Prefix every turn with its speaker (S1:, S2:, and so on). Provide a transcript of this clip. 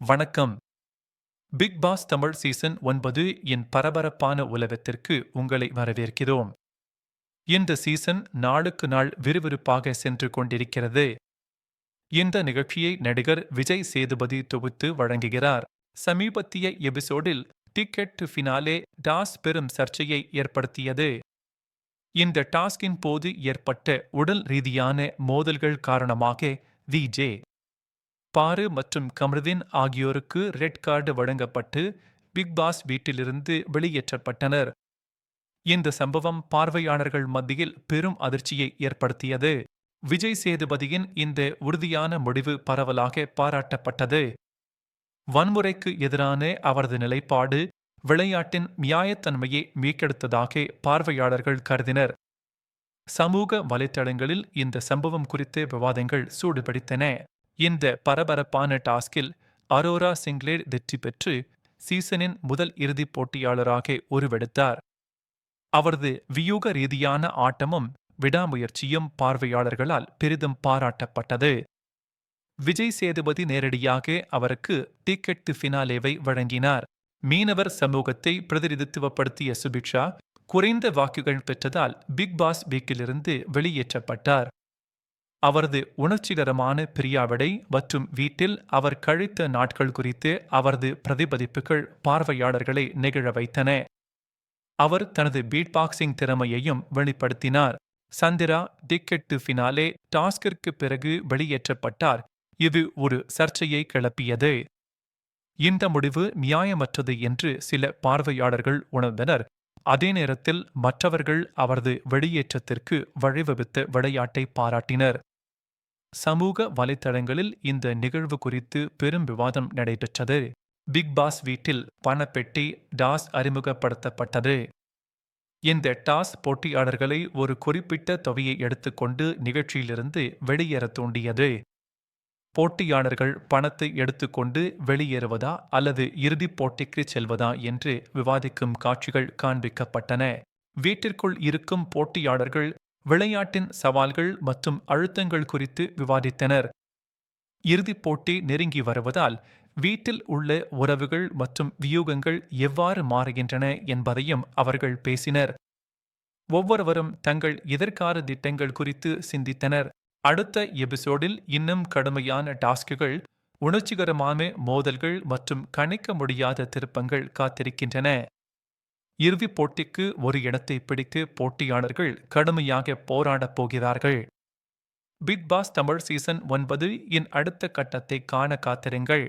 S1: வணக்கம். Big pass Tamil season 9 இன் பரபரப்பான உலகத்திற்கு உங்களை வரவேற்கிறோம். இந்த சீசன் நாளுக்கு நாள் விறுவிறுப்பாக சென்று கொண்டிருக்கிறது. இந்த நிகழ்ச்சியை நடிகர் விஜய் சேதுபதி தொகுத்து வழங்குகிறார். சமீபத்திய எபிசோடில் டிக்கெட் டு ஃபினாலே டாஸ் பெரும் சர்ச்சையை ஏற்படுத்தியது. இந்த டாஸ்கின் போது ஏற்பட்ட உடல் ரீதியான மோதல்கள் காரணமாக விஜே பாரு மற்றும் கமருதீன் ஆகியோருக்கு ரெட் கார்டு வழங்கப்பட்டு பிக் பாஸ் வீட்டிலிருந்து வெளியேற்றப்பட்டனர். இந்த சம்பவம் பார்வையாளர்கள் மத்தியில் பெரும் அதிர்ச்சியை ஏற்படுத்தியது. விஜய் சேதுபதியின் இந்த உறுதியான முடிவு பரவலாக பாராட்டப்பட்டது. வன்முறைக்கு எதிரான அவரது நிலைப்பாடு விளையாட்டின் நியாயத்தன்மையை மீட்டெடுத்ததாக பார்வையாளர்கள் கருதினர். சமூக வலைத்தளங்களில் இந்த சம்பவம் குறித்த விவாதங்கள் சூடுபிடித்தன. இந்த பரபரப்பான டாஸ்கில் அரோரா சிங்லேர் வெற்றி பெற்று சீசனின் முதல் இறுதிப் போட்டியாளராக உருவெடுத்தார். அவரது வியூக ரீதியான ஆட்டமும் விடாமுயற்சியும் பார்வையாளர்களால் பெரிதும் பாராட்டப்பட்டது. விஜய் சேதுபதி நேரடியாக அவருக்கு டிக்கெட் டு ஃபினாலேவை வழங்கினார். மீனவர் சமூகத்தை பிரதிநிதித்துவப்படுத்திய சுபிக்ஷா குறைந்த வாக்குகள் பெற்றதால் பிக் பாஸ் வீக்கிலிருந்து வெளியேற்றப்பட்டார். அவரது உணர்ச்சிகரமான பிரியாவிடை மற்றும் வீட்டில் அவர் கழித்த நாட்கள் குறித்து அவரது பிரதிபலிப்புகள் பார்வையாளர்களை நெகிழ வைத்தன. அவர் தனது பீட் பாக்ஸிங் திறமையையும் வெளிப்படுத்தினார். சந்திரா டிக்கெட் டு ஃபினாலே டாஸ்கிற்கு பிறகு வெளியேற்றப்பட்டார். இது ஒரு சர்ச்சையை கிளப்பியது. இந்த முடிவு நியாயமற்றது என்று சில பார்வையாளர்கள் உணர்ந்தனர். அதே நேரத்தில் மற்றவர்கள் அவரது வெளியேற்றத்திற்கு வழிவகுத்த விளையாட்டை பாராட்டினர். சமூக வலைத்தளங்களில் இந்த நிகழ்வு குறித்து பெரும் விவாதம் நடைபெற்றது. பிக் பாஸ் வீட்டில் பணப்பெட்டி டாஸ் அறிமுகப்படுத்தப்பட்டது. இந்த டாஸ் போட்டியாளர்களை ஒரு குறிப்பிட்ட தொகையை எடுத்துக்கொண்டு நிகழ்ச்சியிலிருந்து வெளியேற தூண்டியது. போட்டியாளர்கள் பணத்தை எடுத்துக்கொண்டு வெளியேறுவதா அல்லது இறுதிப் போட்டிக்கு செல்வதா என்று விவாதிக்கும் காட்சிகள் காண்பிக்கப்பட்டன. வீட்டிற்குள் இருக்கும் போட்டியாளர்கள் விளையாட்டின் சவால்கள் மற்றும் அழுத்தங்கள் குறித்து விவாதித்தனர். இறுதிப் போட்டி நெருங்கி வருவதால் வீட்டில் உள்ள உறவுகள் மற்றும் வியூகங்கள் எவ்வாறு மாறுகின்றன என்பதையும் அவர்கள் பேசினர். ஒவ்வொருவரும் தங்கள் எதிர்கால திட்டங்கள் குறித்து சிந்தித்தனர். அடுத்த எபிசோடில் இன்னும் கடுமையான டாஸ்குகள், உணர்ச்சிகரமான மோதல்கள் மற்றும் கணிக்க முடியாத திருப்பங்கள் காத்திருக்கின்றன. இறுதிப் போட்டிக்கு ஒரு இடத்தை பிடிக்க போட்டியாளர்கள் கடுமையாக போராடப் போகிறார்கள். பிக் பாஸ் தமிழ் சீசன் 9 இன் அடுத்த கட்டத்தை காண காத்திருங்கள்.